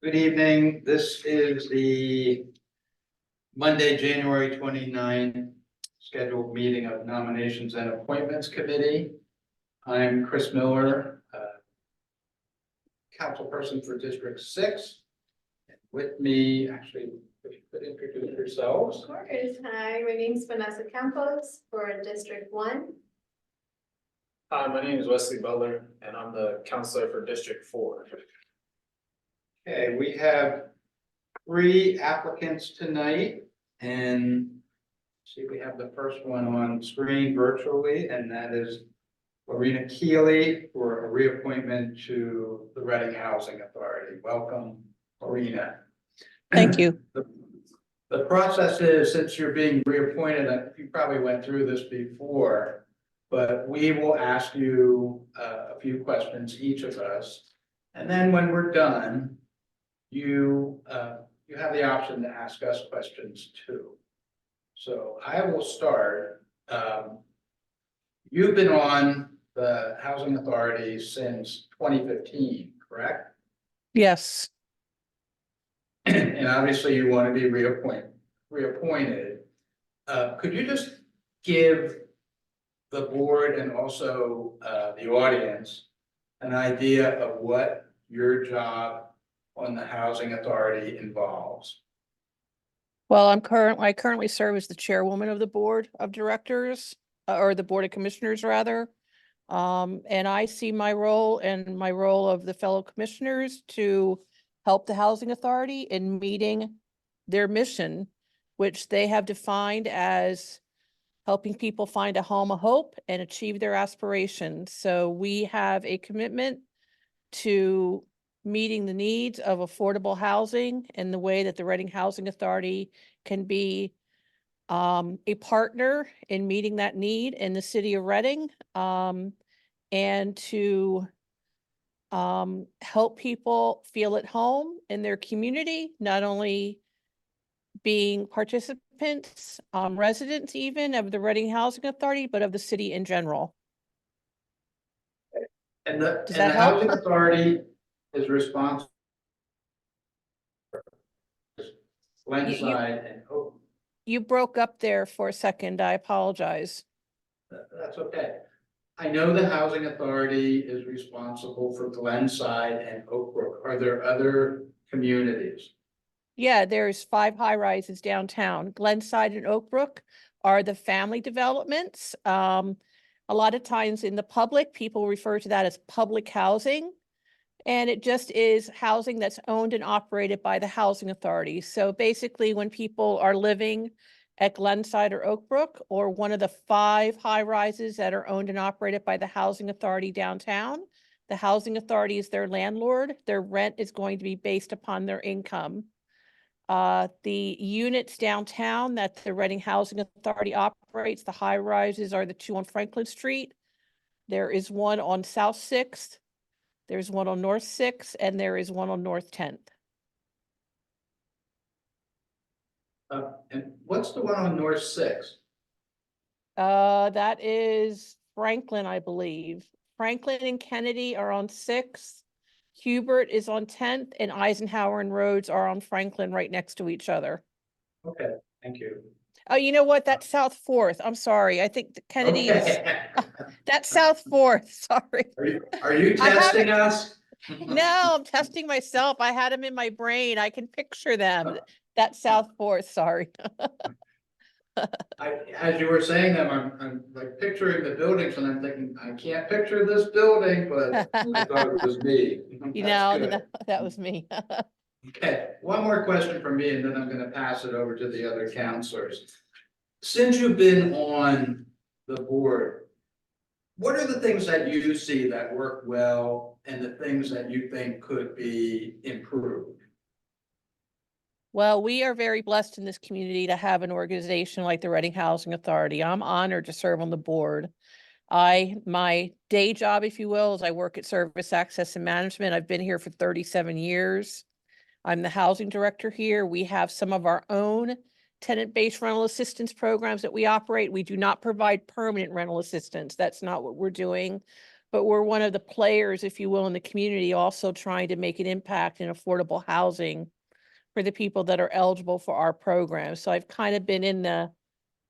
Good evening. This is the Monday, January 29th scheduled meeting of Nominations and Appointments Committee. I'm Chris Miller, councilperson for District 6. With me, actually, if you could introduce yourselves. Of course. Hi, my name is Vanessa Campos for District 1. Hi, my name is Wesley Butler, and I'm the counselor for District 4. Okay, we have 3 applicants tonight, and see, we have the first one on screen virtually, and that is Lorena Keeley for a reappointment to the Reading Housing Authority. Welcome, Lorena. Thank you. The process is, since you're being reappointed, you probably went through this before, but we will ask you a few questions, each of us. And then when we're done, you have the option to ask us questions too. So I will start. You've been on the Housing Authority since 2015, correct? Yes. And obviously you want to be reappointed. Could you just give the board and also the audience an idea of what your job on the Housing Authority involves? Well, I currently serve as the chairwoman of the board of directors, or the board of commissioners rather. And I see my role and my role of the fellow commissioners to help the Housing Authority in meeting their mission, which they have defined as helping people find a home of hope and achieve their aspirations. So we have a commitment to meeting the needs of affordable housing and the way that the Reading Housing Authority can be a partner in meeting that need in the city of Reading, and to help people feel at home in their community, not only being participants, residents even of the Reading Housing Authority, but of the city in general. And the Does that help? Housing Authority is responsible for Glenside and Oak. You broke up there for a second. I apologize. That's okay. I know the Housing Authority is responsible for Glenside and Oak Brook. Are there other communities? Yeah, there's 5 high rises downtown. Glenside and Oak Brook are the family developments. A lot of times in the public, people refer to that as public housing. And it just is housing that's owned and operated by the Housing Authority. So basically, when people are living at Glenside or Oak Brook, or one of the 5 high rises that are owned and operated by the Housing Authority downtown, the Housing Authority is their landlord. Their rent is going to be based upon their income. The units downtown that the Reading Housing Authority operates, the high rises, are the 2 on Franklin Street. There is one on South 6th. There's one on North 6th, and there is one on North 10th. And what's the one on North 6? That is Franklin, I believe. Franklin and Kennedy are on 6th. Hubert is on 10th, and Eisenhower and Rhodes are on Franklin right next to each other. Okay, thank you. Oh, you know what? That's South 4th. I'm sorry. I think the Kennedy is, Okay. that's South 4th. Sorry. Are you I testing us? No, I'm testing myself. I had them in my brain. I can picture them. That's South 4th, sorry. As you were saying them, I'm like picturing the buildings and I'm thinking, I can't picture this building, but I thought it was me. You That's know, good. that was me. Okay, one more question from me and then I'm gonna pass it over to the other counselors. Since you've been on the board, what are the things that you see that work well and the things that you think could be improved? Well, we are very blessed in this community to have an organization like the Reading Housing Authority. I'm honored to serve on the board. My day job, if you will, is I work at Service Access and Management. I've been here for 37 years. I'm the housing director here. We have some of our own tenant-based rental assistance programs that we operate. We do not provide permanent rental assistance. That's not what we're doing. but we're one of the players, if you will, in the community, also trying to make an impact in affordable housing for the people that are eligible for our program. So I've kind of been in the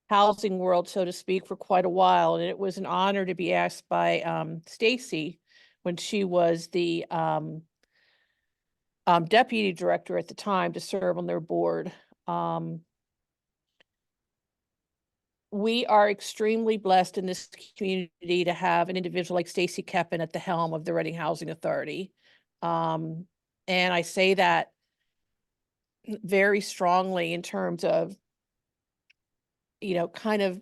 housing world, so to speak, for quite a while, and it was an honor to be asked by Stacy when she was the deputy director at the time to serve on their board. We are extremely blessed in this community to have an individual like Stacy Keppen at the helm of the Reading Housing Authority. And I say that very strongly in terms of, kind of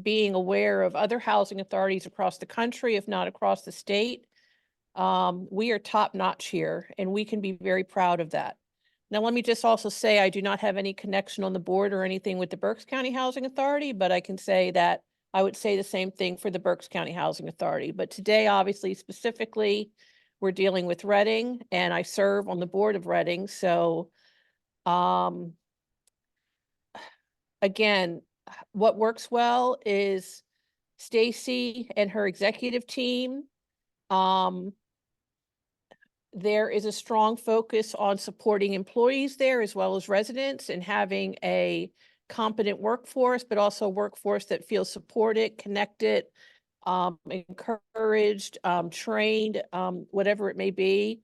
being aware of other housing authorities across the country, if not across the state. We are top notch here, and we can be very proud of that. Now, let me just also say, I do not have any connection on the board or anything with the Berks County Housing Authority, but I can say that I would say the same thing for the Berks County Housing Authority. But today, obviously, specifically, we're dealing with Reading, and I serve on the board of Reading. So, again, what works well is Stacy and her executive team. There is a strong focus on supporting employees there as well as residents and having a competent workforce, but also a workforce that feels supported, connected, encouraged, trained, whatever it may be.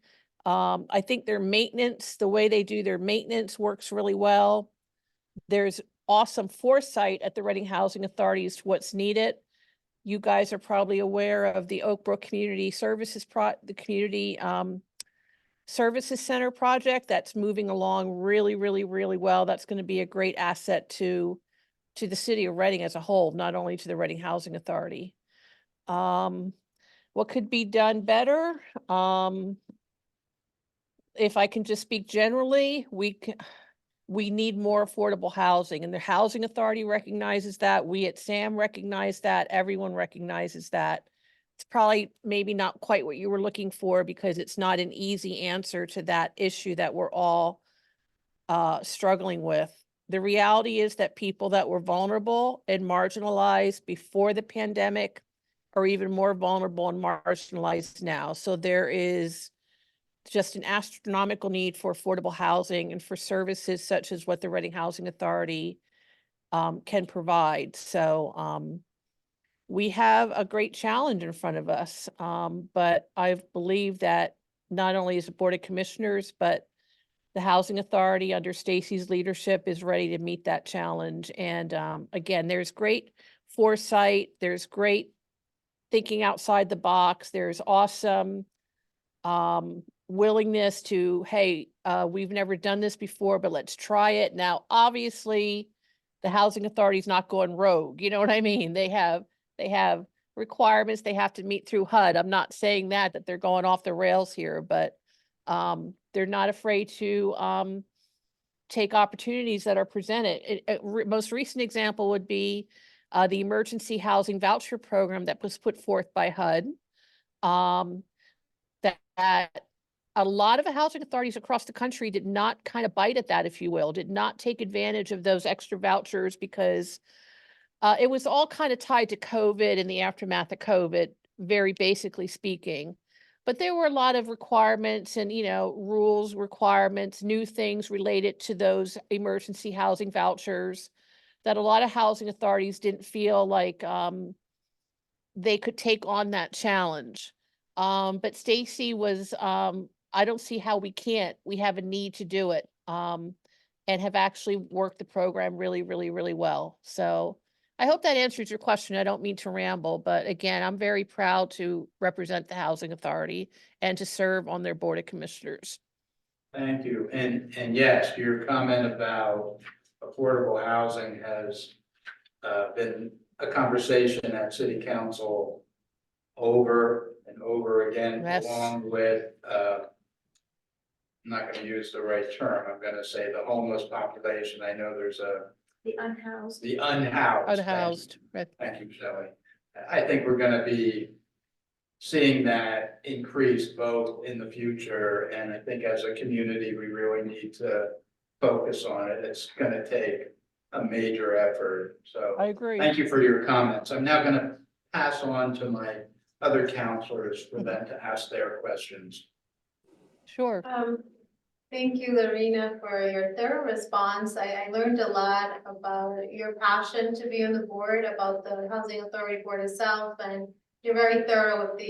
I think their maintenance, the way they do their maintenance works really well. There's awesome foresight at the Reading Housing Authority as to what's needed. You guys are probably aware of the Oak Brook Community Services the Community Services Center project that's moving along really, really, really well. That's going to be a great asset to the city of Reading as a whole, not only to the Reading Housing Authority. What could be done better? If I can just speak generally, we need more affordable housing, and the Housing Authority recognizes that. We at SAM recognize that. Everyone recognizes that. It's probably maybe not quite what you were looking for because it's not an easy answer to that issue that we're all struggling with. The reality is that people that were vulnerable and marginalized before the pandemic are even more vulnerable and marginalized now. So there is just an astronomical need for affordable housing and for services such as what the Reading Housing Authority can provide. So we have a great challenge in front of us, but I believe that not only is the Board of Commissioners, but the Housing Authority under Stacy's leadership is ready to meet that challenge. And again, there's great foresight, there's great thinking outside the box, there's awesome willingness to, hey, we've never done this before, but let's try it. Now, obviously, the Housing Authority is not going rogue. You know what I mean? They have requirements they have to meet through HUD. I'm not saying that they're going off the rails here, but they're not afraid to take opportunities that are presented. Most recent example would be the emergency housing voucher program that was put forth by HUD. That a lot of the housing authorities across the country did not kind of bite at that, if you will, did not take advantage of those extra vouchers because it was all kind of tied to COVID and the aftermath of COVID, very basically speaking. But there were a lot of requirements and, rules, requirements, new things related to those emergency housing vouchers that a lot of housing authorities didn't feel like they could take on that challenge. But Stacy was, I don't see how we can't. We have a need to do it and have actually worked the program really, really, really well. So I hope that answers your question. I don't mean to ramble, but again, I'm very proud to represent the Housing Authority and to serve on their Board of Commissioners. Thank you. And yes, your comment about affordable housing has been a conversation at City Council over and over again, Yes. along with, I'm not going to use the right term. I'm going to say the homeless population. I know there's The unhoused. the unhoused. Unhoused. Right. Thank you, Shelley. I think we're going to be seeing that increase both in the future, and I think as a community, we really need to focus on it. It's going to take a major effort. So I agree. thank you for your comments. I'm now going to pass on to my other counselors for them to ask their questions. Sure. Thank you, Lorena, for your thorough response. I learned a lot about your passion to be on the board, about the Housing Authority Board itself, and you're very thorough with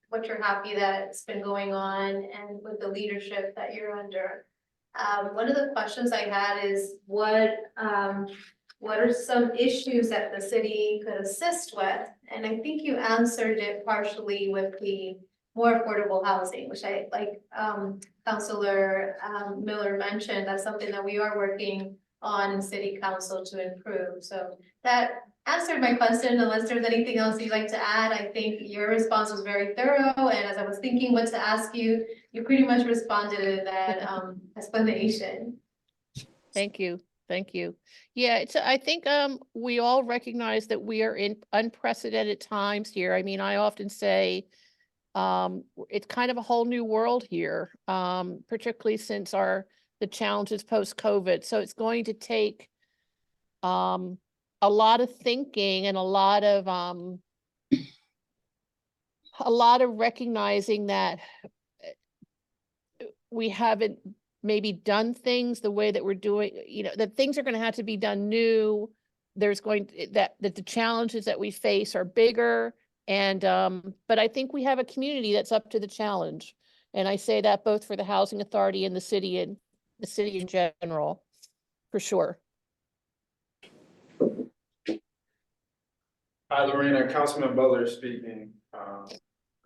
what you're happy that's been going on and with the leadership that you're under. One of the questions I had is what are some issues that the city could assist with? And I think you answered it partially with the more affordable housing, which I like, Councilor Miller mentioned, that's something that we are working on in city council to improve. So that answered my question. Unless there's anything else you'd like to add, I think your response was very thorough. And as I was thinking what to ask you, you pretty much responded in that explanation. Thank you. Thank you. Yeah, I think we all recognize that we are in unprecedented times here. I mean, I often say it's kind of a whole new world here, particularly since the challenges post-COVID. So it's going to take a lot of thinking and a lot of recognizing that we haven't maybe done things the way that we're doing, that things are going to have to be done new. There's that the challenges that we face are bigger. And, but I think we have a community that's up to the challenge. And I say that both for the Housing Authority and the city in general, for sure. Hi, Lorena, Councilman Butler speaking.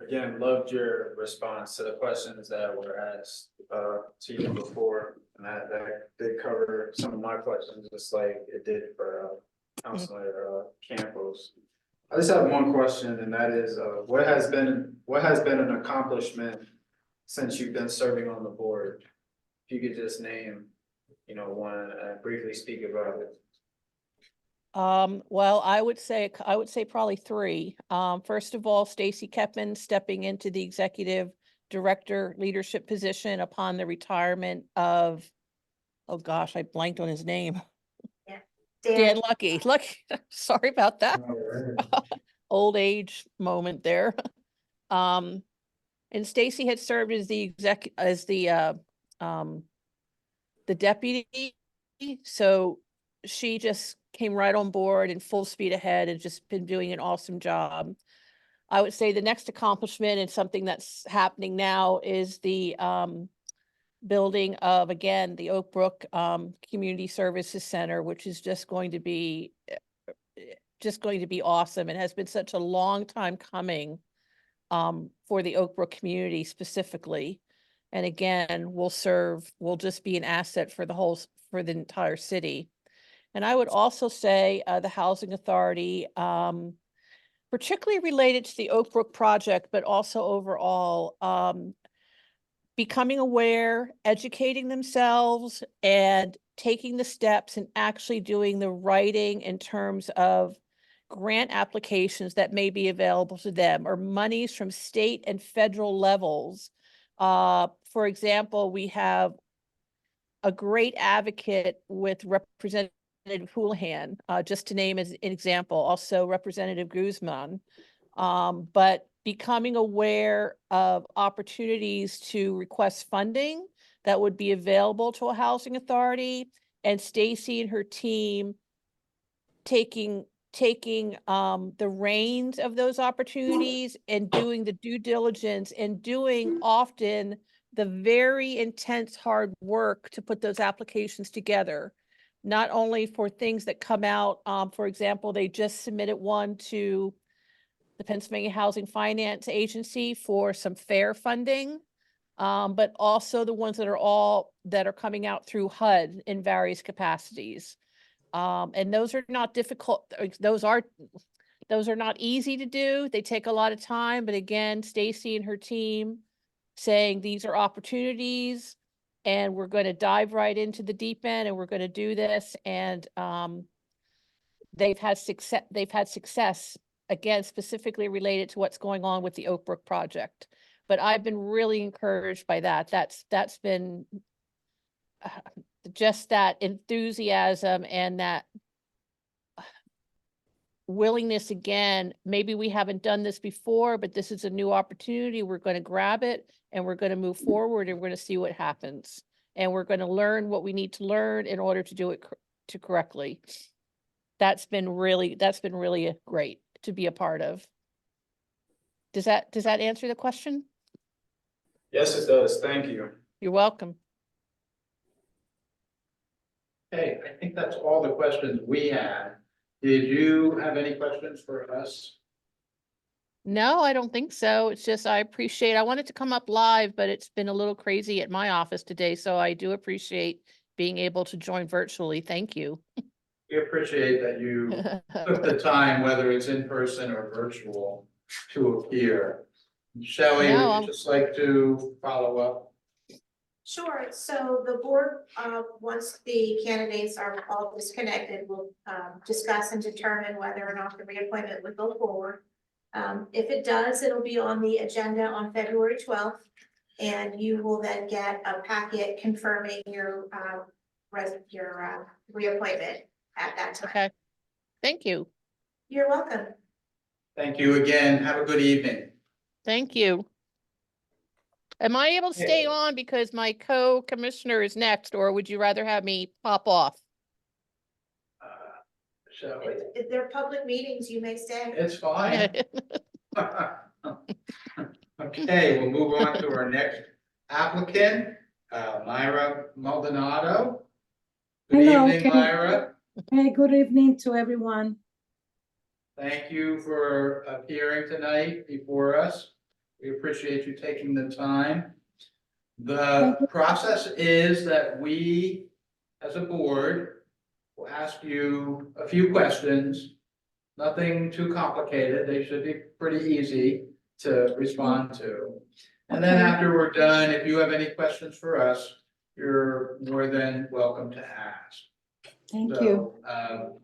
Again, loved your response to the questions that were asked to you before. And that did cover some of my questions, just like it did for Councilor Campos. I just have one question, and that is, what has been an accomplishment since you've been serving on the board? If you could just name, one and briefly speak about it. Well, I would say probably three. First of all, Stacy Kepman stepping into the executive director leadership position upon the retirement of, oh gosh, I blanked on his name. Yeah. Dan Lucky. Sorry about that. Old age moment there. And Stacy had served as the deputy, so she just came right on board and full speed ahead and just been doing an awesome job. I would say the next accomplishment and something that's happening now is the building of, again, the Oak Brook Community Services Center, which is just going to be awesome. It has been such a long time coming for the Oak Brook community specifically. And again, will just be an asset for the entire city. And I would also say the Housing Authority, particularly related to the Oak Brook project, but also overall, becoming aware, educating themselves, and taking the steps and actually doing the writing in terms of grant applications that may be available to them, or monies from state and federal levels. For example, we have a great advocate with Representative Houlihan, just to name as an example, also Representative Guzman. But becoming aware of opportunities to request funding that would be available to a housing authority, and Stacy and her team taking the reins of those opportunities and doing the due diligence and doing often the very intense hard work to put those applications together, not only for things that come out. For example, they just submitted one to the Pennsylvania Housing Finance Agency for some fair funding, but also the ones that are coming out through HUD in various capacities. And those are not difficult. Those are not easy to do. They take a lot of time, but again, Stacy and her team saying these are opportunities and we're going to dive right into the deep end and we're going to do this. And they've had success, again, specifically related to what's going on with the Oak Brook project. But I've been really encouraged by that. That's been just that enthusiasm and that willingness again, maybe we haven't done this before, but this is a new opportunity. We're going to grab it and we're going to move forward and we're going to see what happens. And we're going to learn what we need to learn in order to do it correctly. That's been really great to be a part of. Does that answer the question? Yes, it does. Thank you. You're welcome. Okay, I think that's all the questions we had. Did you have any questions for us? No, I don't think so. It's just, I wanted to come up live, but it's been a little crazy at my office today. So I do appreciate being able to join virtually. Thank you. We appreciate that you took the time, whether it's in person or virtual, to appear. Shelley, No, would you just like to follow up? Sure, so the board, once the candidates are all disconnected, will discuss and determine whether or not the reappointment would go forward. If it does, it'll be on the agenda on February 12th, and you will then get a packet confirming your reappointment at that time. Okay. Thank you. You're welcome. Thank you again. Have a good evening. Thank you. Am I able to stay Yeah. on because my co-commissioner is next, or would you rather have me pop off? Shelley, If they're public meetings, you may stay. it's fine. Okay, we'll move on to our next applicant, Myra Maldonado. Good Hello, evening, Myra. Hey, good evening to everyone. Thank you for appearing tonight before us. We appreciate you taking the time. The process is that we, as a board, will ask you a few questions. Nothing too complicated. They should be pretty easy to respond to. And then Okay. after we're done, if you have any questions for us, you're more than welcome to ask. Thank you. So,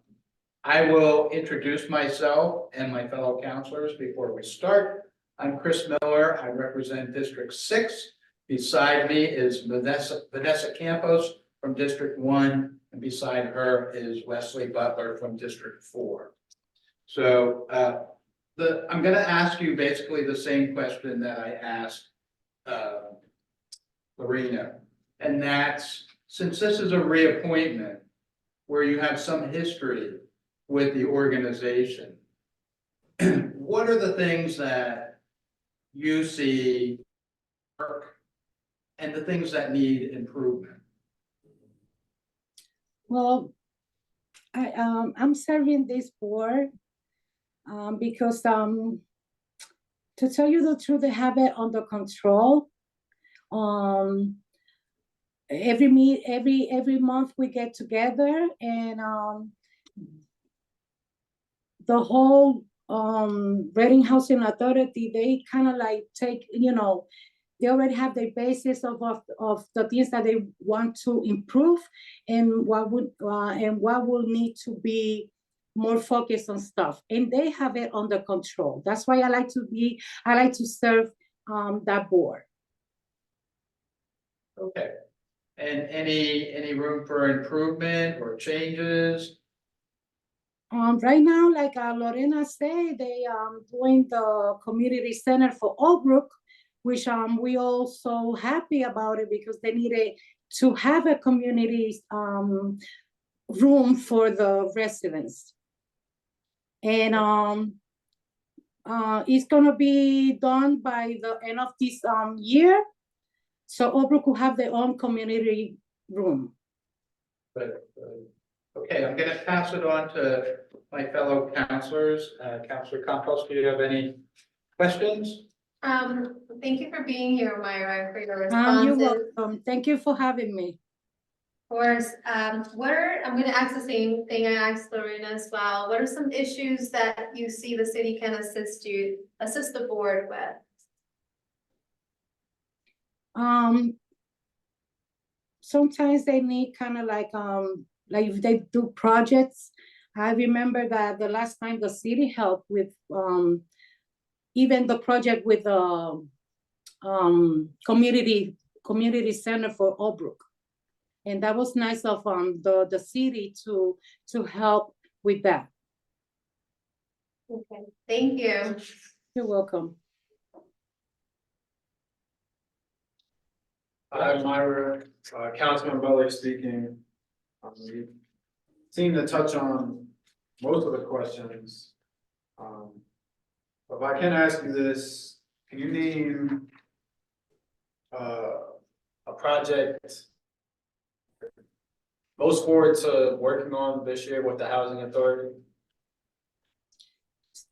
I will introduce myself and my fellow counselors before we start. I'm Chris Miller. I represent District 6. Beside me is Vanessa Campos from District 1, and beside her is Wesley Butler from District 4. So I'm going to ask you basically the same question that I asked Lorena, and that's, since this is a reappointment where you have some history with the organization, what are the things that you see work and the things that need improvement? Well, I'm serving this board because to tell you the truth, they have it under control. Every month we get together, and the whole Reading Housing Authority, they kind of like take, they already have the basis of the things that they want to improve, and what will need to be more focused on stuff, and they have it under control. That's why I like to serve that board. Okay. And any room for improvement or changes? Right now, like Lorena said, they doing the community center for Oak Brook, which we also happy about it because they needed to have a community room for the residents. And it's gonna be done by the end of this year. So Oak Brook will have their own community room. But, okay, I'm gonna pass it on to my fellow counselors. Counselor Campos, do you have any questions? Thank you for being here, Myra, and for your You're responses. welcome. Thank you for having me. Of course, I'm gonna ask the same thing I asked Lorena as well. What are some issues that you see the city can assist the board with? Sometimes they need kind of like if they do projects. I remember that the last time the city helped with even the project with the community center for Oak Brook. And that was nice of the city to help with that. Okay, thank you. You're welcome. Hi, Myra, Councilman Butler speaking. We seem to touch on most of the questions. But if I can ask you this, can you name a project most forward to working on this year with the Housing Authority?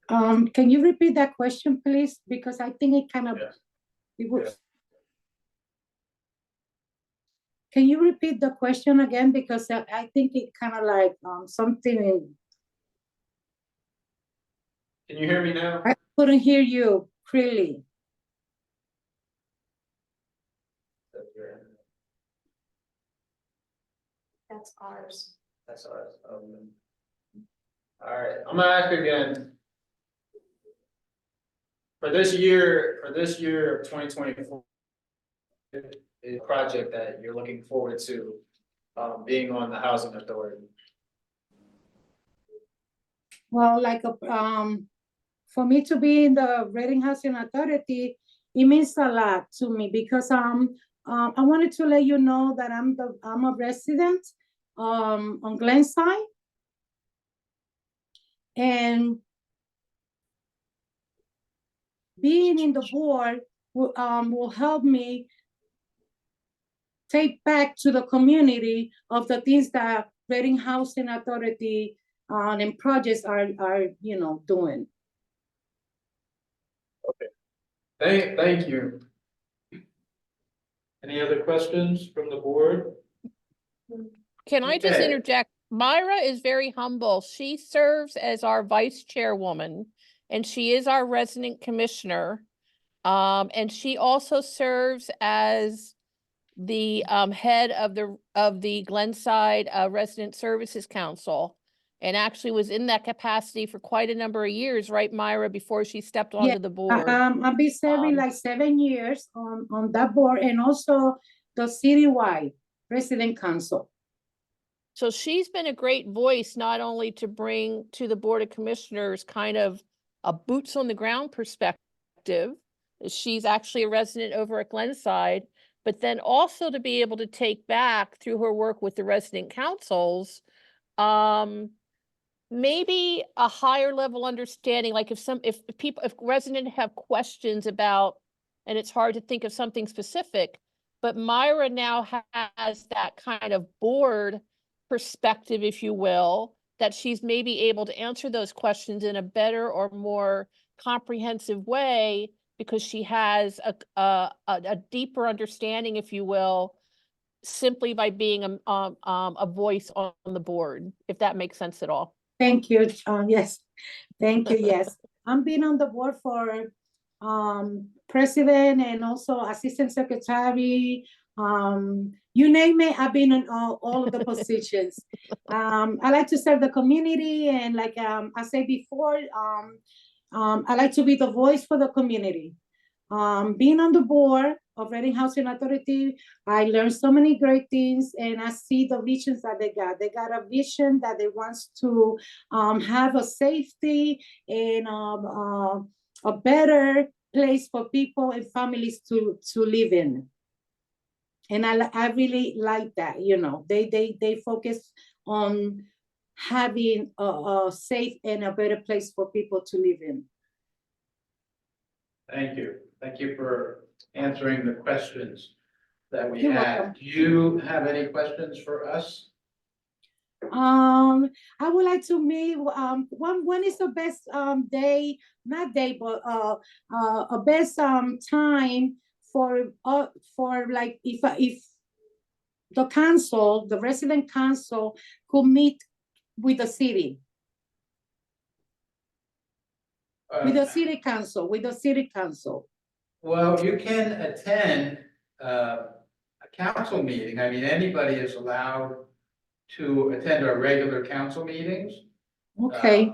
Can you repeat that question, please? Because I think it kind of, Yes. it was. Yes. Can you repeat the question again? Because I think it kind of like, something in, Can you hear me now? I couldn't hear you clearly. That's ours. That's all right. All right, I'm gonna ask again. For this year of 2024, a project that you're looking forward to, being on the Housing Authority. Well, like, for me to be in the Reading Housing Authority, it means a lot to me because, I wanted to let you know that I'm a resident, on Glenside. And being in the board will help me take back to the community of the things that Reading Housing Authority and projects are doing. Thank you. Any other questions from the board? Can I just Okay. interject? Myra is very humble. She serves as our vice chairwoman and she is our resident commissioner. And she also serves as the head of the Glenside Resident Services Council. And actually was in that capacity for quite a number of years, right, Myra, before she stepped onto the board. I've been serving like 7 years on that board and also the citywide resident council. So she's been a great voice, not only to bring to the Board of Commissioners kind of a boots on the ground perspective. She's actually a resident over at Glenside, but then also to be able to take back through her work with the resident councils, maybe a higher level understanding, like if residents have questions about, and it's hard to think of something specific, but Myra now has that kind of board perspective, if you will, that she's maybe able to answer those questions in a better or more comprehensive way because she has a deeper understanding, if you will, simply by being a voice on the board, if that makes sense at all. Thank you. Yes, thank you. Yes, I'm been on the board for president and also assistant secretary. You name it, I've been in all of the positions. I like to serve the community and like I said before, I like to be the voice for the community. Being on the board of Reading Housing Authority, I learned so many great things and I see the visions that they got. They got a vision that they want to have a safety and a better place for people and families to live in. And I really like that, they focus on having a safe and a better place for people to live in. Thank you. Thank you for answering the questions that we You're had. welcome. Do you have any questions for us? I would like to meet when is the best day, not day, but a best time for like if the council, the resident council could meet with the city. With the city council. Well, you can attend a council meeting. I mean, anybody is allowed to attend our regular council meetings. Okay,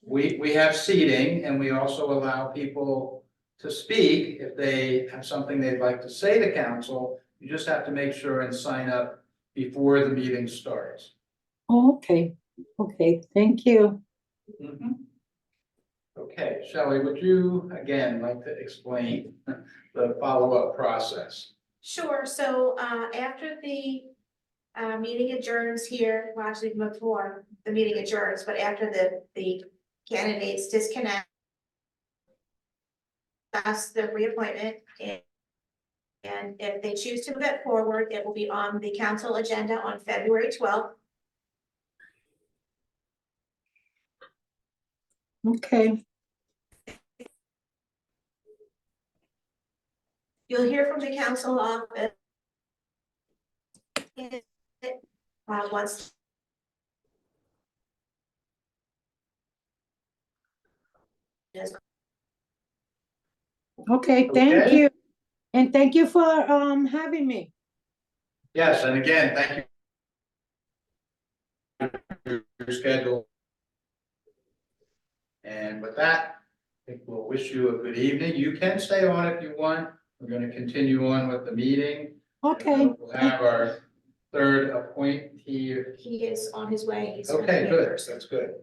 We have seating and we also allow people to speak if they have something they'd like to say to council. You just have to make sure and sign up before the meeting starts. okay, thank you. Mhm. Okay, Shelley, would you again like to explain the follow-up process? Sure, so, after the, meeting adjourns here, well, actually before the meeting adjourns, but after the candidates disconnect, that's the reappointment, and if they choose to move it forward, it will be on the council agenda on February 12th. Okay, You'll hear from the council office. Once. okay, thank Okay. you. And thank you for having me. Yes, and again, thank you for your schedule. And with that, I think we'll wish you a good evening. You can stay on if you want. We're going to continue on with the meeting. Okay, We'll have our third appointee. He is on his way. He's Okay, coming in good, person. that's good.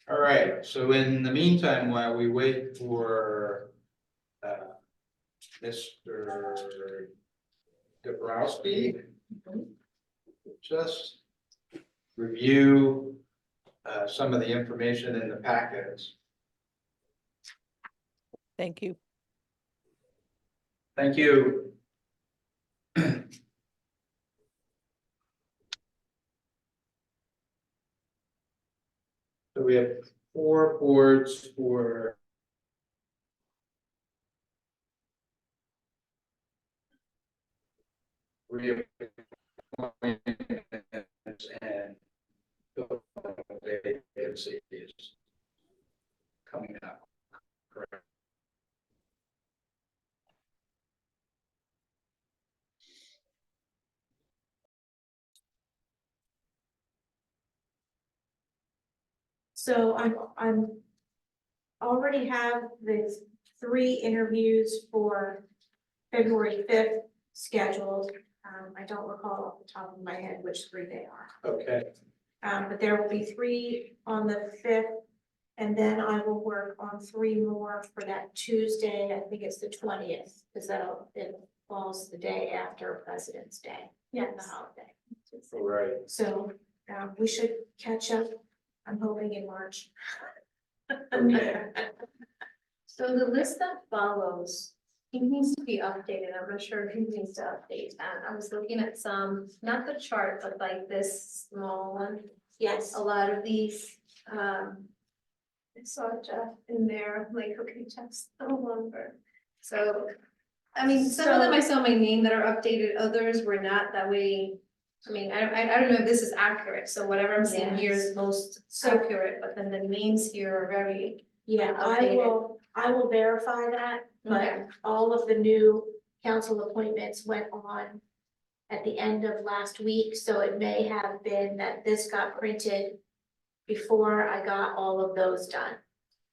All right, so in the meantime, while we wait for Mr. Dabrowski, just review some of the information in the packets. Thank you. Thank you. So we have 4 boards for reappointments and vacancies coming up. Correct. So I'm already have the 3 interviews for February 5th scheduled. I don't recall off the top of my head which 3 they are. Okay, But there will be 3 on the 5th. And then I will work on 3 more for that Tuesday. I think it's the 20th, because it falls the day after President's Day. Yeah, the holiday. all right. So, we should catch up, I'm hoping in March. Okay. So the list that follows, it needs to be updated. I'm not sure who needs to update that. I was looking at some, not the chart, but like this small one. Yes. A lot of these, I saw Jeff in there, like, okay, Jeff's no longer. So, I mean, some of them I saw my name that are updated, others were not that way. I mean, I don't know if this is accurate, so whatever I'm seeing here is most accurate, but then the names here are very. Yeah, I will verify that, Okay. but all of the new council appointments went on at the end of last week, so it may have been that this got printed before I got all of those done.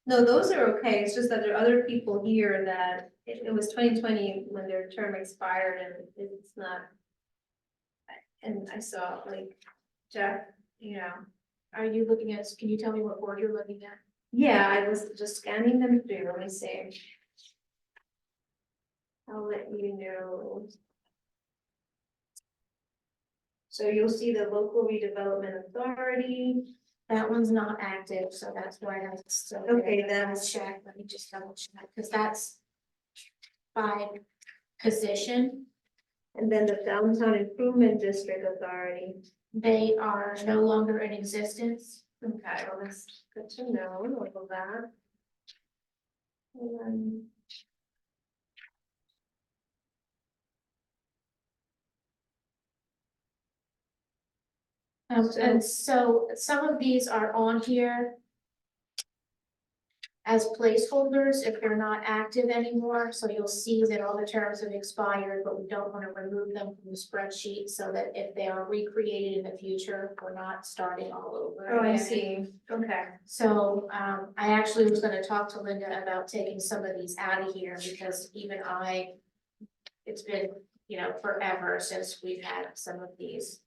No, those are okay, it's just that there are other people here that, it was 2020 when their term expired and it's not. And I saw like Jeff, you know, Are you looking at, can you tell me what board you're looking at? yeah, I was just scanning them through, let me see. I'll let you know. So you'll see the local redevelopment authority. That one's not active, so that's why that's still. Okay, then. Let's check, let me just double check, because that's by position. And then the Downtown Improvement District Authority. They are no longer in existence. Okay, well, that's good to know, about that. And then. And so some of these are on here as placeholders if they're not active anymore. So you'll see that all the terms have expired, but we don't want to remove them from the spreadsheet so that if they are recreated in the future, we're not starting all over. Oh, I again. see, okay. So, I actually was gonna talk to Linda about taking some of these out of here because even it's been, forever since we've had some of these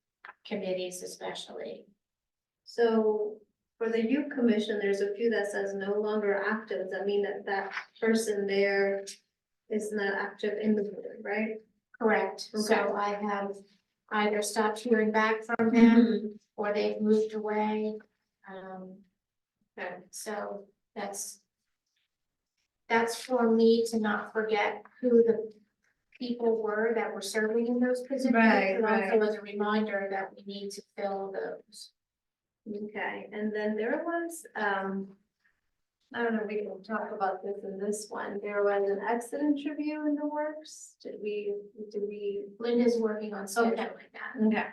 committees especially. So For the youth commission, there's a few that says no longer active. Does that mean that that person there is not active in the board, right? Correct. Okay. So I have either stopped hearing back from them or they've moved away. Okay. So that's for me to not forget who the people were that were serving in those positions. Right, And also right. as a reminder that we need to fill those. Okay, and then there was, I don't know if we can talk about this in this one. There was an exit interview in the works. Did we? Linda's working on scheduling that. Okay.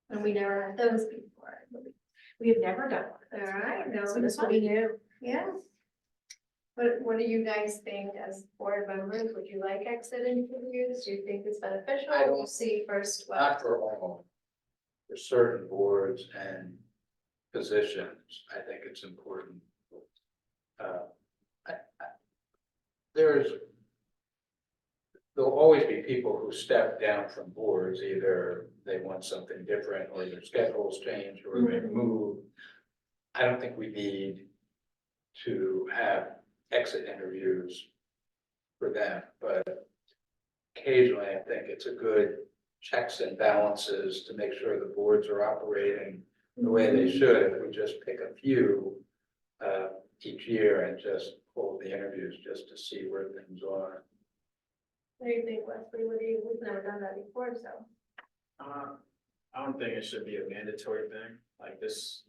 And we never had those before. We have never done one. All right, no, So this will be new. Yeah. What do you guys think as board members? Would you like exit interviews? Do you think it's beneficial? I don't- We'll see first what. Not for all. For certain boards and positions, I think it's important. There'll always be people who step down from boards, either they want something different, or their schedules change, or they move. I don't think we need to have exit interviews for them, but occasionally I think it's a good checks and balances to make sure the boards are operating the way they should. If we just pick a few each year and just hold the interviews just to see where things are. What do you think, Wesley? We've never done that before, so. I don't think it should be a mandatory thing, like this,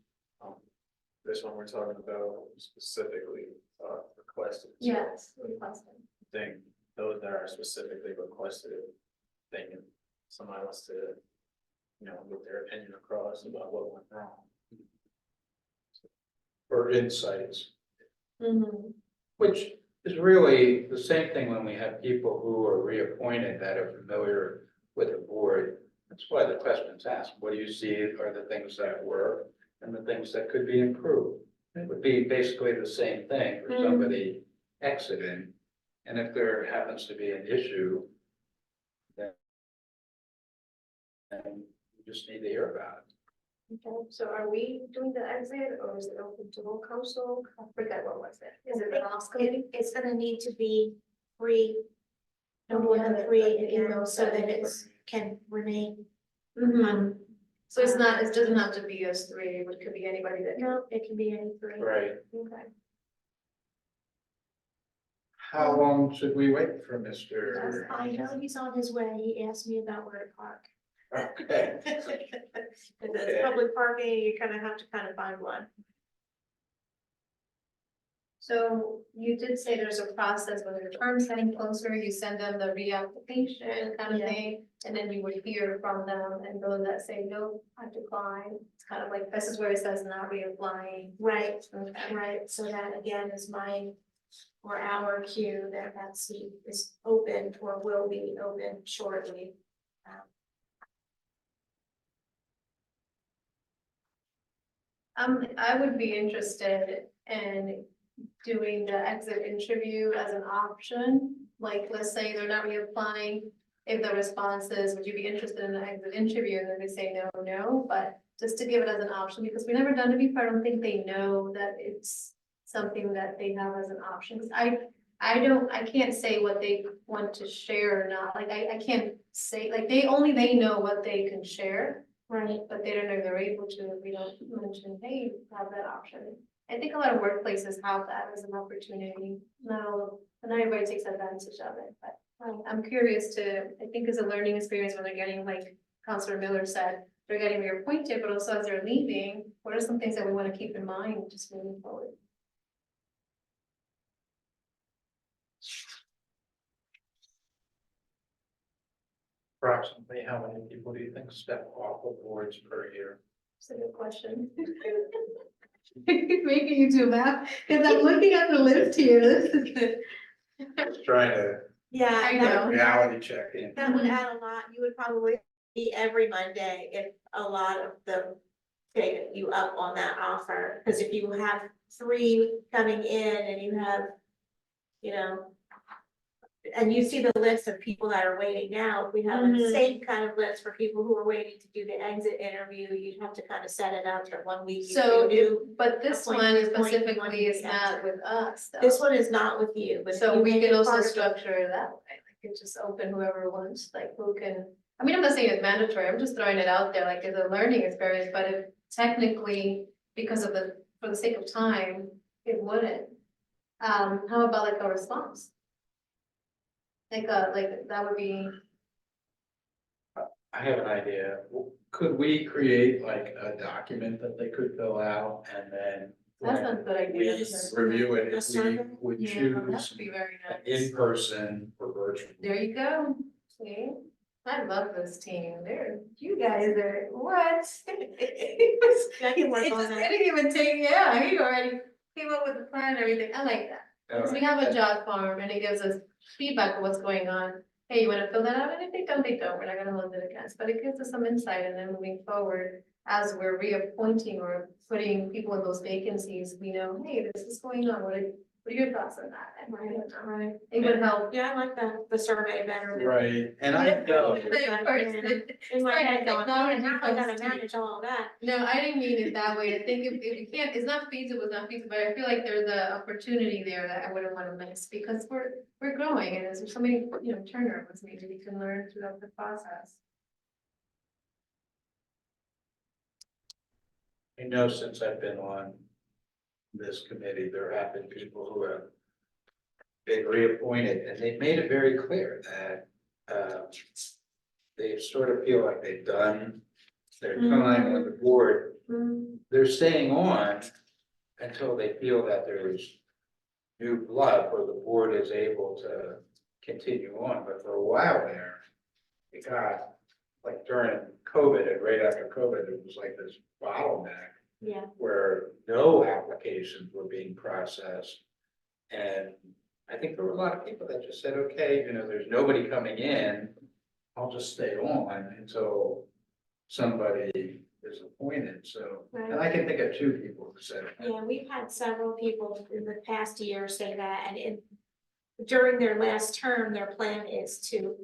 this one we're talking about specifically, requested. So Yes, requesting. I think those that are specifically requested, thinking somebody wants to, get their opinion across about what went wrong. Or insights, Mm-hmm. which is really the same thing when we have people who are reappointed that are familiar with the board. That's why the question's asked. What do you see are the things that work and the things that could be improved? It would be basically the same thing for somebody exiting. And if there happens to be an issue, then you just need to hear about it. Okay, so are we doing the exit or is it open to whole council? I forget what was it. Is it the ops committee? It's gonna need to be three, no more than three again, so that it can remain. Mm-hmm. So it's not, it doesn't have to be us three, it could be anybody that. No, it can be any three. Right. Okay. How long should we wait for Mr.? I know he's on his way. He asked me about where to park. Okay. If Okay. it's public parking, you kind of find one. So you did say there's a process when your term's getting closer, you send them the reapplication kind of Yeah. thing. And then you would hear from them and those that say, no, I decline. It's kind of like, this is where it says not reapplying. Right, Okay. right. So that again is our cue that that seat is open or will be open shortly. I would be interested in doing the exit interview as an option. Like, let's say they're not reapplying. If the response is, would you be interested in the exit interview? And then they say no, no, but just to give it as an option, because we've never done it before. I don't think they know that it's something that they have as an option. 'Cause I can't say what they want to share or not. Like, I can't say, like, they know what they can share. Right. But they don't know if they're able to, if we don't mention, hey, you have that option. I think a lot of workplaces have that as an opportunity. Not everybody takes advantage of it, but I'm curious I think it's a learning experience when they're getting, like Councilor Miller said, they're getting reappointed, but also as they're leaving, what are some things that we want to keep in mind just moving forward? Approximately how many people do you think step off of boards per year? It's a good question. Making you do math, because I'm looking at the list here. This is good. Just trying to Yeah, I that know. reality check in. would add a lot. You would probably be every Monday if a lot of them take you up on that offer. Because if you have three coming in and you have, and you see the list of people that are waiting now, if we have the Mhm. same kind of list for people who are waiting to do the exit interview, you'd have to kind of set it up that 1 week. you So, do. but this one appointment, specifically one is week not after. with us, though. This one is not with you, but. if So you we make can it also part of the- structure it that way, like it just open whoever wants, like who can. I mean, I'm not saying it's mandatory, I'm just throwing it out there, like it's a learning experience, but if technically, because of for the sake of time, it wouldn't. How about like a response? Like that would be, I have an idea. Could we create like a document that they could fill out and then that's not a good we idea. review it A if we survey? would Yeah, that choose would be very an nice. in-person or virtual? There you go, see, I love this team, you guys are, what? I can work It on just that. didn't even take, yeah, he already came up with the plan and everything, I like that. Because we have a job form and it gives us feedback of what's going on. Hey, you wanna fill that out? And if they don't, we're not gonna hold it against, but it gives us some insight and then moving forward. As we're reappointing or putting people in those vacancies, we know, hey, this is going on, what are your thoughts on that? And Right. it would help. Yeah, I like the survey better. than- Right, and I know, In my head, going, oh, Technology now I gotta comes to- manage all that. No, I didn't mean it that way. I think if you can't, it's not feasible, but I feel like there's an opportunity there that I wouldn't wanna miss because we're growing and there's so many, turnovers maybe we can learn throughout the process. I know since I've been on this committee, there have been people who have been reappointed, and they've made it very clear that they sort of feel like they've done their time on the board. They're staying on until they feel that there's new blood or the board is able to continue on, but for a while there, it got, like during COVID and right after COVID, it was like this bottleneck Yeah, where no applications were being processed. And I think there were a lot of people that just said, okay, there's nobody coming in, I'll just stay on until somebody is appointed, so. And I can think of 2 people who said. yeah, we've had several people in the past year say that, and during their last term, their plan is to,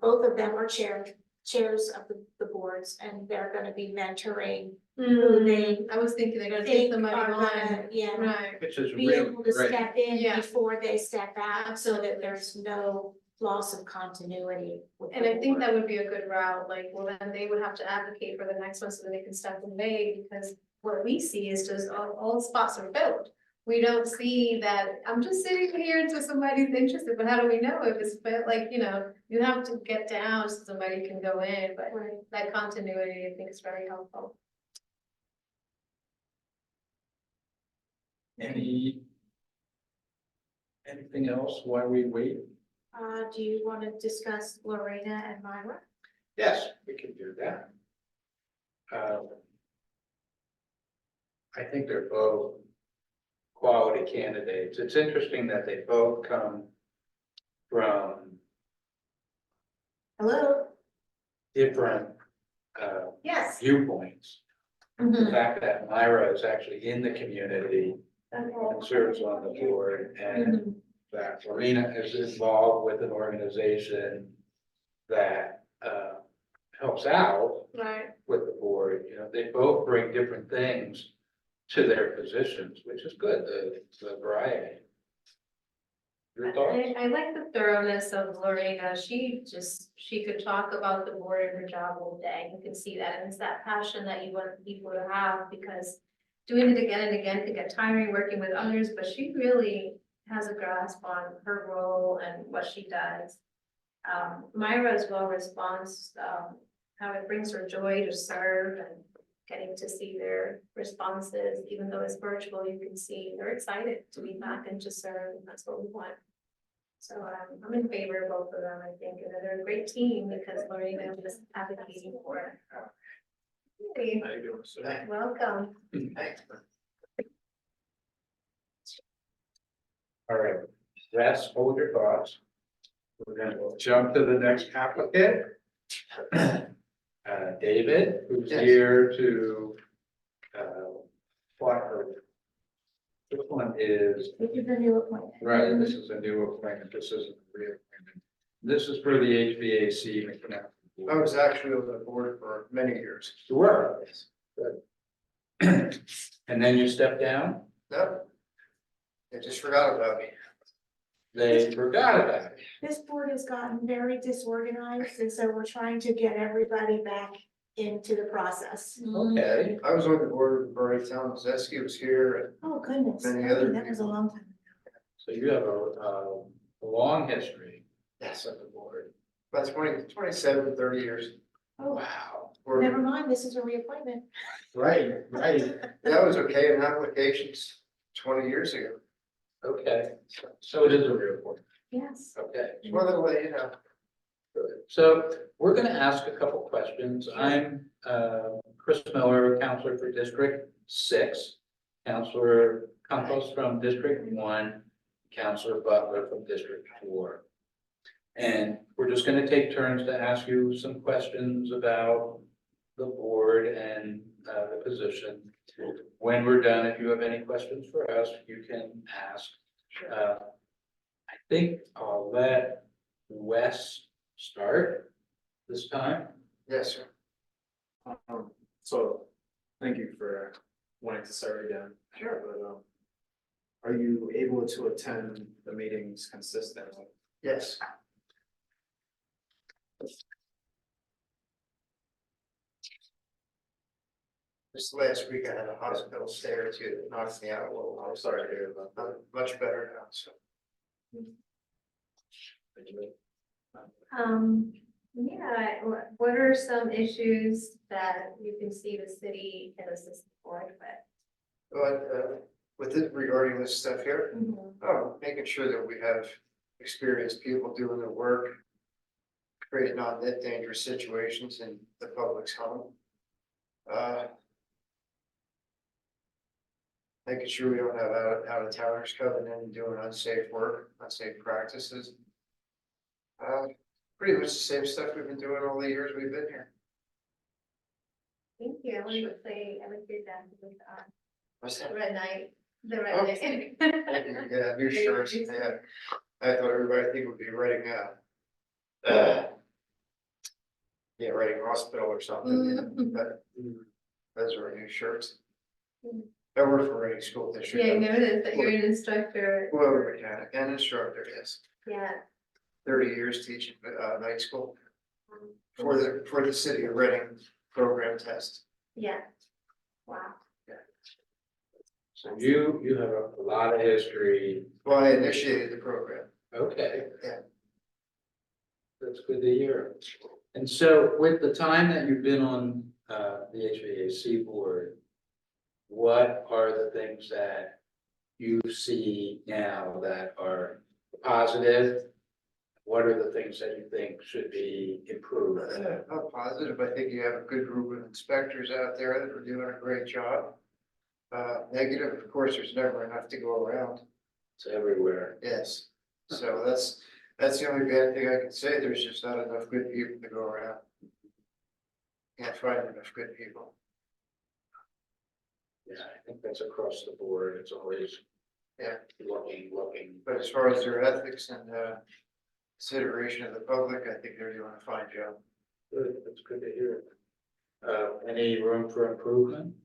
both of them are chairs of the boards, and they're gonna be mentoring who they I was thinking they're gonna take think somebody are on, gonna, yeah, right, Which is be really able to great. step in Yeah. before they step out, so that there's no loss of continuity. with and the I think board. that would be a good route, like, well, then they would have to advocate for the next one so that they can step away, because what we see is just all spots are filled. We don't see that, I'm just sitting here until somebody's interested, but how do we know if it's filled, like, you have to get down so somebody can go in, but Right. that continuity, I think is very helpful. Anything else while we wait? Do you wanna discuss Lorena and Myra? Yes, we can do that. I think they're both quality candidates. It's interesting that they both come from Hello? different Yes. viewpoints. The Mhm. fact that Myra is actually in the community and serves on the board, and that Lorena is involved with an organization that helps out Right. with the board. They both bring different things to their positions, which is good, the variety. Your thoughts? I like the thoroughness of Lorena. She could talk about the board and her job all day. You can see that. And it's that passion that you want people to have, because doing it again and again could get tiring working with others, but she really has a grasp on her role and what she does. Myra as well responds, how it brings her joy to serve and getting to see their responses, even though it's virtual, you can see they're excited to be back and to serve, and that's what we want. So I'm in favor of both of them, I think, and they're a great team because Lorena is advocating for it. Hey, How you doing, sir? welcome. All right, Wes, hold your thoughts. We're gonna jump to the next applicant. David, who's Yes. here to, what, or This one is, This is a new appointment. right, this is a new appointment, this isn't a reappointment. This is for the HVAC mechanical. I was actually on the board for many years. You were? Good. And then you stepped down? No. They just forgot about me. They forgot about it. This board has gotten very disorganized, and so we're trying to get everybody back into the process. Okay, I was on the board with Bernie Tomazeski was here Oh, goodness, Many other that was a people. long time. so you have a long history. Yes. At the board. about 27, 30 years. Oh, Wow. never mind, this is a reappointment. Right, right. That was okay in applications 20 years ago. Okay, so it is a real board. Yes. Okay. Just wanted to let you know. Good. So we're gonna ask a couple questions. I'm Chris Miller, counselor for District 6, Counselor Campos from District 1, Counselor Butler from District 4. And we're just gonna take turns to ask you some questions about the board and the position. When we're done, if you have any questions for us, you can ask. I think I'll let Wes start this time. Yes, sir. So, thank you for wanting to start again. Sure. But, are you able to attend the meetings consistently? Yes. This last week I had a hospital stay or two that knocked me out a little. I'm sorry to hear about that. I'm much better now, so. Yeah, what are some issues that you can see the city can assist the board with? But with it regarding this stuff here, Mhm. making sure that we have experienced people doing their work, create non-net dangerous situations in the public's home. Making sure we don't have out of towners coming in and doing unsafe work, unsafe practices. Pretty much the same stuff we've been doing all the years we've been here. Thank you. I wanted to say, I would do that with, What's that? Red Knight, the Oh. Red Knight. Yeah, new shirts, yeah. I thought everybody think would be writing yeah, writing hospital or something, but those are our new shirts. I work for a school district. Yeah, I noticed that you're an instructor. Well, mechanic and instructor, yes, Yeah. 30 years teaching night school for the city of Reading program test. Yeah. Wow. So you have a lot of history. Well, I initiated the program. Okay. Yeah. That's good to hear. And so with the time that you've been on the HVAC board, what are the things that you see now that are positive? What are the things that you think should be improved? I'm positive. I think you have a good group of inspectors out there that are doing a great job. Negative, of course, there's never enough to go around. It's everywhere. Yes. So that's the only bad thing I can say. There's just not enough good people to go around. Can't find enough good people. Yeah, I think that's across the board. It's always Yeah. looking. But as far as their ethics and consideration of the public, I think they're doing a fine job. Good, that's good to hear. Any room for improvement?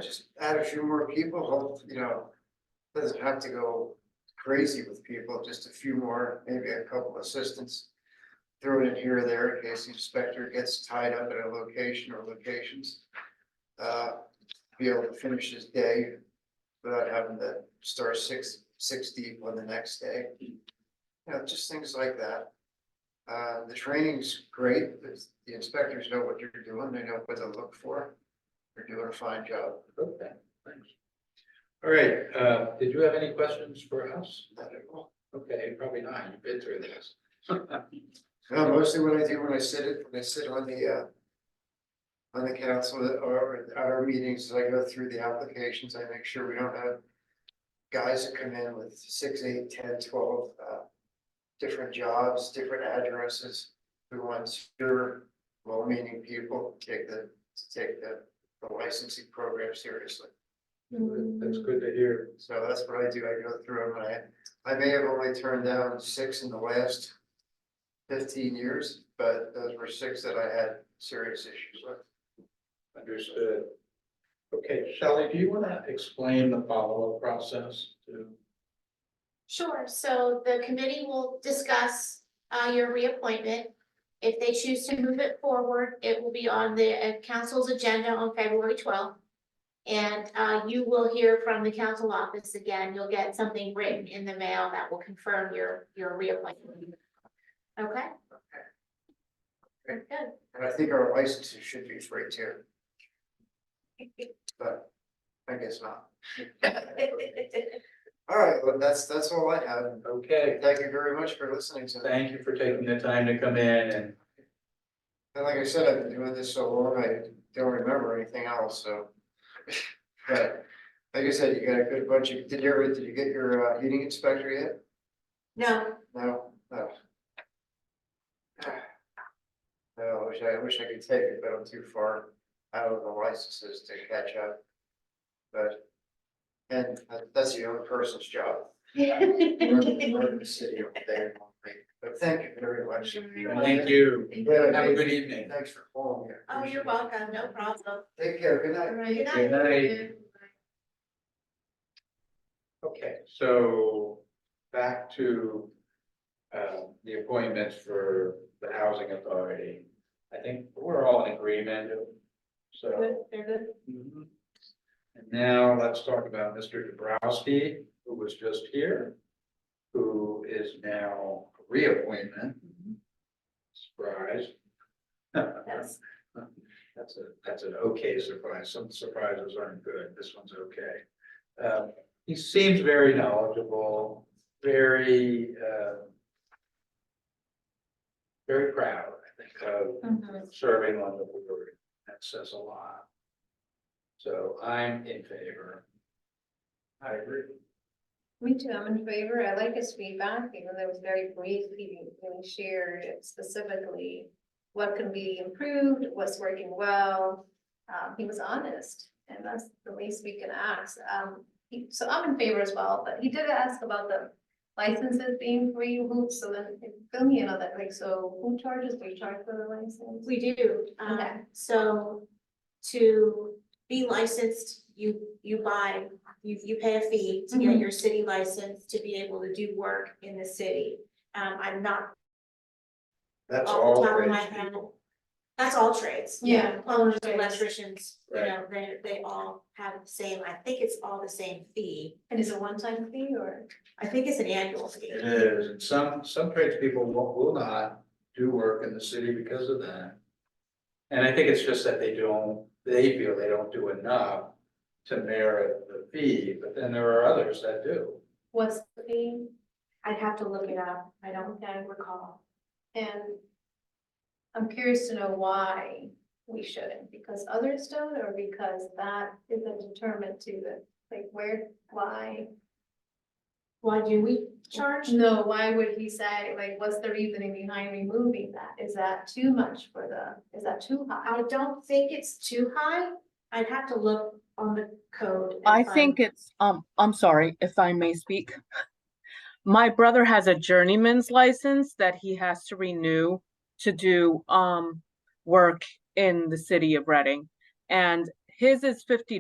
Just add a few more people, hope, doesn't have to go crazy with people, just a few more, maybe a couple assistants. Throw it in here or there in case the inspector gets tied up at a location or locations. Be able to finish his day without having to start six deep on the next day. Just things like that. The training's great, the inspectors know what you're doing, they know what to look for. They're doing a fine job. Okay, thanks. All right, did you have any questions for us? Not at all. Okay, probably not. You've been through this. No, mostly what I do when I sit on the council or at our meetings, is I go through the applications, I make sure we don't have guys that come in with 6, 8, 10, 12 different jobs, different addresses. We want sure, well-meaning people to take the licensing program seriously. That's good to hear. So that's what I do. I go through them. I may have only turned down 6 in the last 15 years, but those were 6 that I had serious issues with. Understood. Okay, Shelley, do you want to explain the follow-up process to? Sure, so the committee will discuss your reappointment. If they choose to move it forward, it will be on the council's agenda on February 12th. And you will hear from the council office again. You'll get something written in the mail that will confirm your reappointment. Okay? Very good. And I think our licenses should be free too, but I guess not. All right, well, that's all I have. Okay, Thank you very much for listening to me. thank you for taking the time to come in and And like I said, I've been doing this so long, I don't remember anything else, so. But like I said, you got a good bunch of, did you get your heating inspector yet? No, No, no. No, I wish I could take it, but I'm too far out of the licenses to catch up. But, and that's the other person's job. We're in the city over there. But thank you very much. thank you. Yeah, Have a good evening. Thanks for calling me. oh, you're welcome, no problem. Take care, good night. All right, good Good night. night. Okay, so back to the appointments for the housing authority. I think we're all in agreement, so. They're good. Mhm. And now let's talk about Mr. Dabrowski, who was just here, who is now a reappointment. Surprise. Yes. That's an okay surprise. Some surprises aren't good. This one's okay. He seems very knowledgeable, very proud, I think, of serving on the board. That says a lot. So I'm in favor. I agree. Me too, I'm in favor. I like his feedback, even though it was very brief. He really shared specifically what can be improved, what's working well. He was honest, and that's the least we can ask. So I'm in favor as well, but he did ask about the licenses being free. So then fill me in on that, like, so who charges? Do you charge for the license? We do, Okay. so to be licensed, you pay a fee to get your city license to be able to do work in the city. I'm not That's off all the top of my trades head. people. That's all trades. Yeah. Plumbers, Trades. electricians, you Right. know, they all have the same, I think it's all the same fee. And is it one-time fee or? I think it's an annual fee. It is, and some tradespeople will not do work in the city because of that. And I think it's just that they feel they don't do enough to merit the fee, but then there are others that do. What's the fee? I'd have to look it up. I don't Okay. recall. And I'm curious to know why we shouldn't, because others don't, or because that isn't determined to the, like, why? Why do we charge? No, why would he say, like, what's the reasoning behind removing that? Is that too much is that too high? I don't think it's too high. I'd have to look on the code. and I find- think it's, I'm sorry if I may speak. My brother has a journeyman's license that he has to renew to do, work in the city of Reading. And his is $50.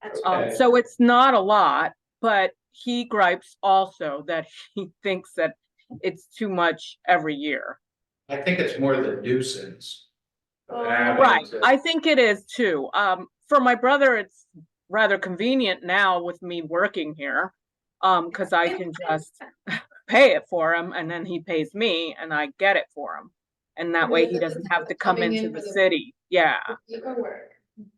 That's Okay. So it's not a lot, but he gripes also that he thinks that it's too much every year. I think it's more the nuisance. of having Right, to- I think it is too. For my brother, it's rather convenient now with me working here. Cause I can just pay it for him and then he pays me and I get it for him. And that way he doesn't have to come Coming into in the for the- city, yeah. Paperwork.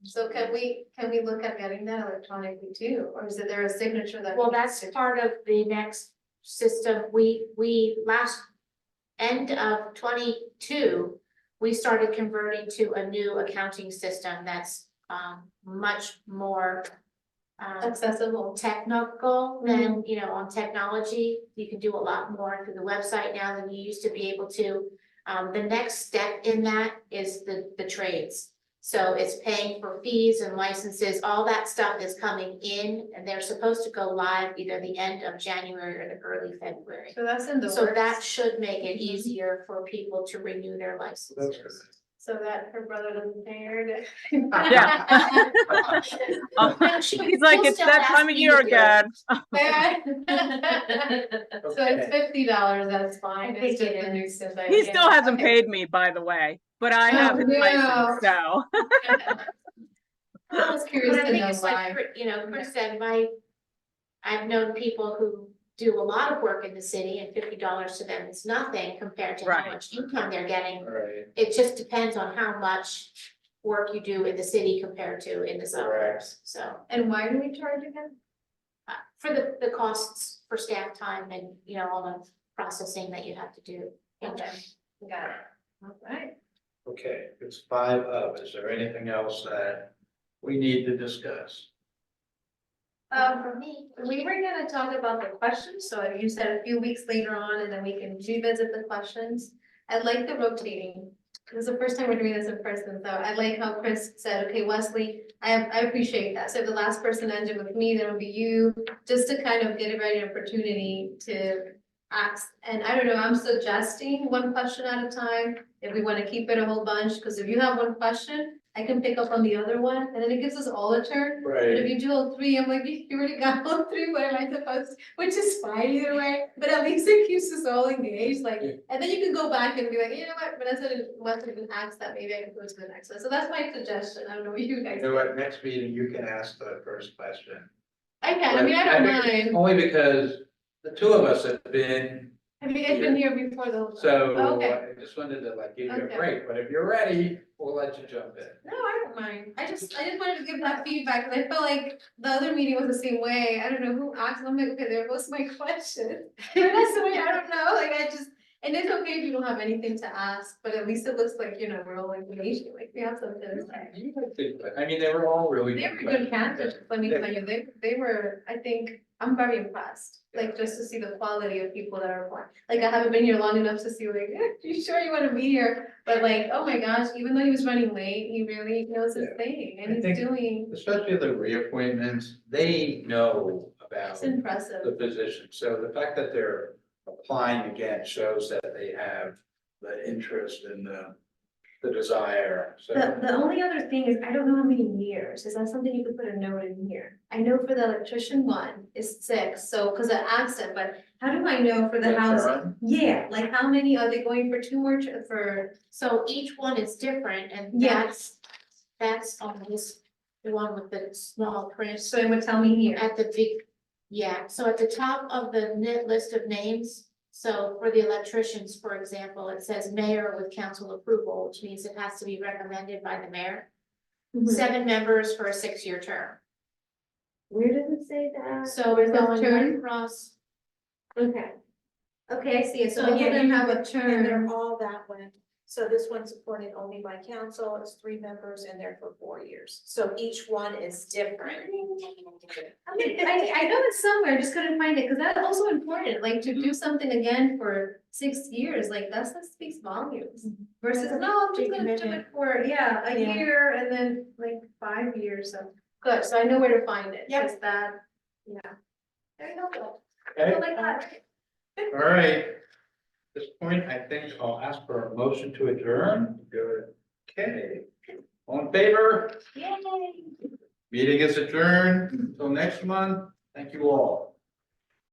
So can we look at getting that electronically too, or is there a signature that? Well, we- that's part of the next system. We last end of 22, we started converting to a new accounting system that's much more Accessible. technical than, you know, on technology. You can do a lot more through the website now than you used to be able to. The next step in that is the trades. So it's paying for fees and licenses, all that stuff is coming in, and they're supposed to go live either the end of January or the early February. So that's in the So works. that should make it easier for people to renew their licenses. So that her brother doesn't pay her to. Yeah. He's like, it's that time of year again. So it's $50, that's fine, I it's think just it the is. nuisance. He still hasn't paid me, by the way, but I have his no. license, so. I was curious But I to think know it's why. like, you know, Chris said, I've known people who do a lot of work in the city, and $50 to them is nothing compared to how Right. much income they're getting. Right. It just depends on how much work you do in the city compared to in the suburbs, so. And why do we charge again? For the costs for staff time and, you know, all the processing that you have to do. Okay, got it. All right. Okay, it's 5 of. Is there anything else that we need to discuss? For me. We were gonna talk about the questions, so you said a few weeks later on, and then we can revisit the questions. I like the rotating. This is the first time we're doing this in person, so I like how Chris said, okay, Wesley, I appreciate that. So if the last person ended with me, then it'll be you, just to kind of get everybody an opportunity to ask. And I don't know, I'm suggesting one question at a time, if we wanna keep it a whole bunch, because if you have one question, I can pick up on the other one, and then it gives us all a turn. But if you do all 3, I'm like, you already got all 3, what am I supposed to, which is fine either way, but at least it keeps us all engaged, like, and then you can go back and be like, you know what, Vanessa didn't ask that, maybe I can go to the next one, so that's my suggestion, I don't know what you guys. You know what, next meeting, you can ask the first question. I can, I mean, I don't mind, Only because the 2 of us have been, have you guys been here before the whole? so Okay. I just wanted to like give you a Okay. break, but if you're ready, we'll let you jump in. No, I don't mind. I just wanted to give that feedback, because I felt like the other meeting was the same way. I don't know who asked, I'm like, okay, there was my question. But that's the way, I don't know, like, and it's okay if you don't have anything to ask, but at least it looks like, you know, we're all engaged, like, we have something to say. I mean, they were all really. They were good candidates, let me tell you, they were, I think, I'm very impressed, like, just to see the quality of people that are applying. Like, I haven't been here long enough to see, like, you sure you wanna be here? But like, oh my gosh, even though he was running late, he really knows his Yeah. thing, I and he's think- doing, Especially the reappointments, they know about it's impressive. the position, so the fact that they're applying again shows that they have the interest and the desire, so. The only other thing is, I don't know how many years, is that something you could put a note in here? I know for the electrician one is 6, so, cause I asked it, but how do I know for the The housing? term? Yeah, like how many, are they going for 2 more, for, So each one is different, and Yeah. that's on this, the one with the small print. so it would tell me here. At the big, yeah, so at the top of the list of names, so for the electricians, for example, it says mayor with council approval, which means it has to be recommended by the mayor. Mhm. 7 members for a 6-year term. Where does it say that? So Where's we're the going term? right across. Okay. Okay, I see it, so So both of yeah, them you have a could- term. and they're all that way. So this one's appointed only by council, it's 3 members and they're for 4 years. So each one is different. I mean, I know it's somewhere, I just couldn't find it, because that's also important, like to do something again for 6 years, like that speaks volumes. Versus, no, I'm just gonna do it commitment. for, a Yeah. year and then like 5 years, so. Good, so I know where to find it, Yep. just that, yeah. Very helpful. Okay, I like that. all right. At this point, I think I'll ask for a motion to adjourn. Good. Okay, all in favor? Yay. Meeting is adjourned until next month. Thank you all.